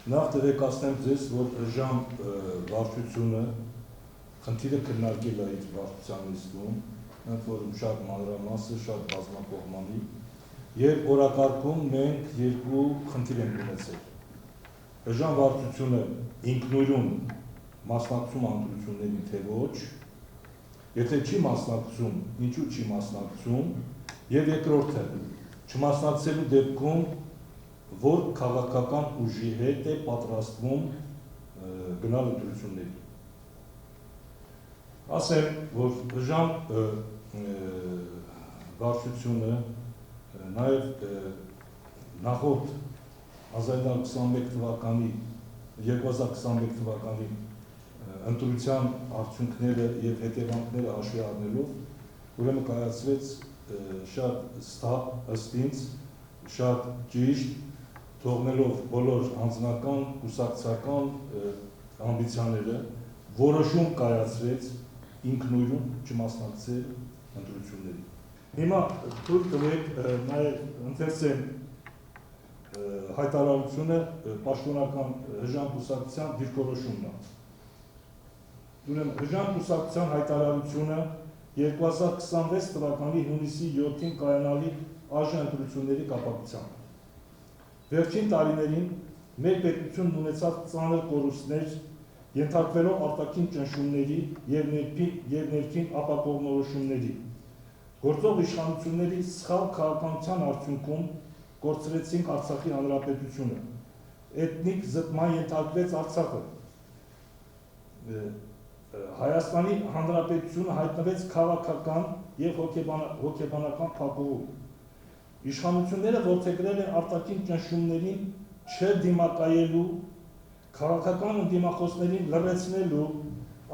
Նախ տեղեկացնեմ ձեզ, որ Ժամ վարչությունը խնդիրը քննարկել է իր վարչության նիստում, ընդ որում շատ մանրամասն, շատ բազմակողմանի, եւ օրակարգում մենք երկու խնդիր ենք ունեցել։ Ժամ վարչությունը ինքնուրույն մասնակցում ընտրություններին թե ոչ, եթե չի մասնակցում, ինչու չի մասնակցում, եւ երկրորդը չմասնակցելու դեպքում որ քաղաքական ուժի հետ է պատրաստվում գնալ ընտրությունների։ Ասեմ, որ Ժամ վարչությունը նաև նախորդ 1921 թվականի 2021 թվականի ընտրության արդյունքները եւ հետևանքները հաշվի առնելով ուրեմն կայացրեց շատ ստապ ըստ ինձ շատ ճիշտ թողնելով բոլոր անձնական, կուսակցական ամբիցիաները, որոշում կայացրեց ինքնուրույն չմասնակցել ընտրություններին։ Հիմա թույլ տվեք նաև ընթերցեմ հայտարարությունը պաշտոնական Ժամ կուսակցության դիրքորոշումն է։ Ուրեմն Ժամ կուսակցության հայտարարությունը 2026 թվականի հունիսի 7-ին կայանալի ԱԺ ընտրությունների կապակցությամբ։ Վերջին տարիներին մեր պետությունն ունեցավ ծանր կորուստներ, ենթարկվելով արտաքին ճնշումների եւ ներքին ապակողմնորոշումների։ Գործող իշխանությունների սխալ քաղաքականության արդյունքում կորցրեցինք Արցախի հանրապետությունը։ Էթնիկ զտման ենթարկվեց Արցախը։ Հայաստանի հանրապետությունը հայտնվեց քաղաքական եւ հոգեբանական փակուղում։ Իշխանությունները որդեգրել են արտաքին ճնշումներին չդիմակայելու, քաղաքական ընդդիմախոսներին լռեցնելու,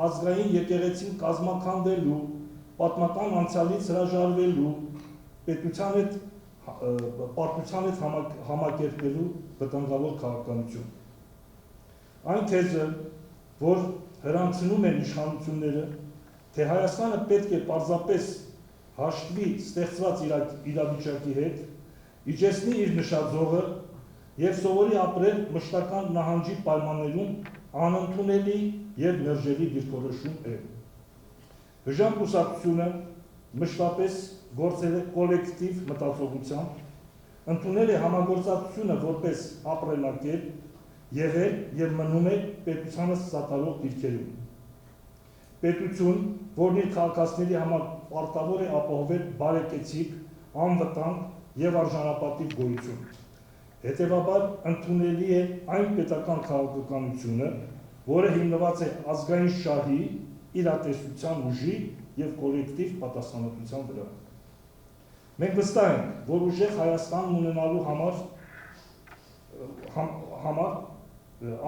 ազգային եկեղեցին կազմաքանդելու, պատմական անցյալից հրաժարվելու, պարտության հետ համակերպելու վտանգավոր քաղաքականություն։ Այն թեզը, որ հրանցնում են իշխանությունները, թե Հայաստանը պետք է պարզապես հաշտվի ստեղծված իրավիճակի հետ, իջեցնի իր նշաձողը եւ սովորի ապրել մշտական նահանջի պայմաններում անընդունելի եւ մերժելի դիրքորոշում է։ Ժամ կուսակցությունը մշտապես գործել է կոլեկտիվ մտածողությամբ, ընդունել է համագործակցությունը որպես ապրելակերպ, եղել եւ մնում է պետությանը սատարող դիրքերում։ Պետություն, որն իր քաղաքացիների համար պարտավոր է ապահովել բարեկեցիկ, անվտանգ եւ արժանապատիվ գոյություն։ Հետևաբար ընդունելի է այն պետական քաղաքականությունը, որը հիմնված է ազգային շահի, իրատեսության ուժի եւ կոլեկտիվ պատասխանատվության վրա։ Մենք վստահ ենք, որ ուժեղ Հայաստանն ունենալու համար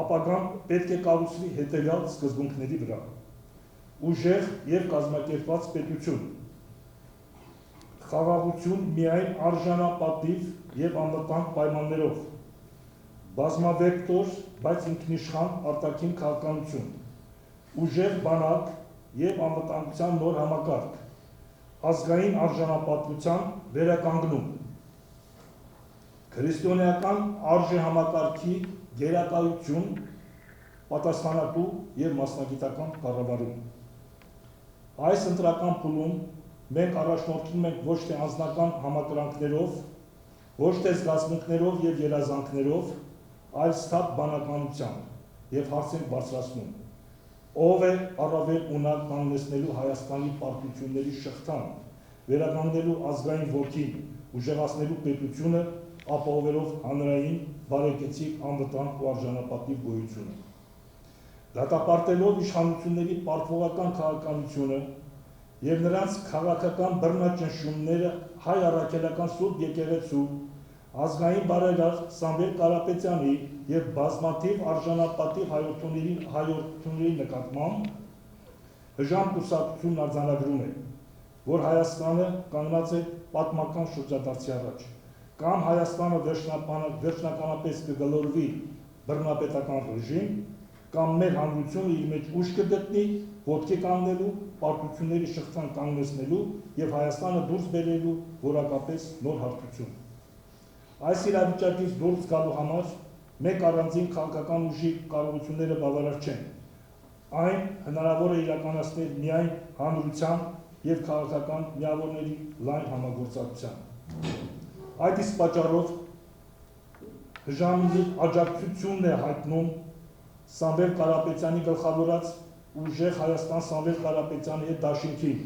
ապագան պետք է կառուցվի հետևյալ սկզբունքների վրա։ Ուժեղ եւ կազմակերպված պետություն, խաղաղություն միայն արժանապատիվ եւ անվտանգ պայմաններով, բազմավեկտոր, բայց ինքնիշխան արտաքին քաղաքականություն, ուժեղ բանակ եւ անվտանգության նոր համակարգ, ազգային արժանապատվության վերականգնում, քրիստոնեական արժեհամակարգի գերակայություն, պատասխանատու եւ մասնագիտական կառավարում։ Այս ընտրական փուլում մենք առաջնորդվում ենք ոչ թե անձնական համակրանքներով, ոչ թե զգացմունքներով եւ երազանքներով, այլ սթափ բանականությամբ եւ հարց ենք բարձրացնում. ով է առավել ունակ կանգնեցնելու Հայաստանի պարտությունների շղթան, վերականգնելու ազգային ոգին, ուժեղացնելու պետությունը, ապահովելով հանրային, բարեկեցիկ, անվտանգ ու արժանապատիվ գոյությունը։ Դատապարտելով իշխանությունների պարտվողական քաղաքականությունը եւ նրանց քաղաքական բռնաճնշումները հայ առաքելական սուրբ եկեղեցու, ազգային բարերար Սամվել Կարապետյանի եւ բազմաթիվ արժանապատիվ հայորդների նկատմամբ Ժամ կուսակցությունն արձանագրում է, որ Հայաստանը կանգնած է պատմական շրջադարձի առաջ, կամ Հայաստանը վերջնականապես կգլորվի բռնապետական ռեժիմ, կամ մեր հանրությունը իր մեջ ուժ կգտնի ոտքի կանգնելու, պարտությունների շղթան կանգնեցնելու եւ Հայաստանը դուրս բերելու որակապես նոր հարթություն։ Այս իրավիճակից դուրս գալու համար մեկ առանձին քաղաքական ուժի կարողությունները բավարար չեն։ Այն հնարավոր է իրականացնել միայն հանրության և քաղաքական միավորների լայն համագործակցությամբ։ Այդ իսկ պատճառով ՀԺՀ-ի աջակցությունն է հայտնում Սամվել Կարապետյանի գլխավորած ուժեղ Հայաստան Սամվել Կարապետյանի հետ դաշինքին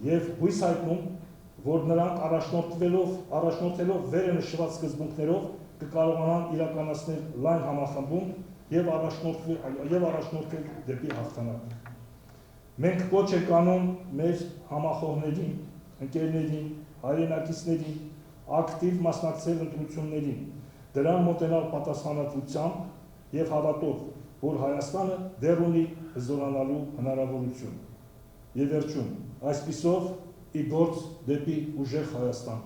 և հույս հայտնում, որ նրանք առաջնորդելով վերը նշված սկզբունքներով կկարողանան իրականացնել լայն համախմբում և առաջնորդել դեպի հաղթանակ։ Մենք կոչ ենք անում մեր համախոհներին, ընկերներին, հայրենակիցներին ակտիվ մասնակցել ընտրություններին, դրան մոտենալ պատասխանատվությամբ և հավատով, որ Հայաստանը դեռ ունի հզորանալու հնարավորություն։ Եվ վերջում, այսպիսով ի գործ դեպի ուժեղ Հայաստան։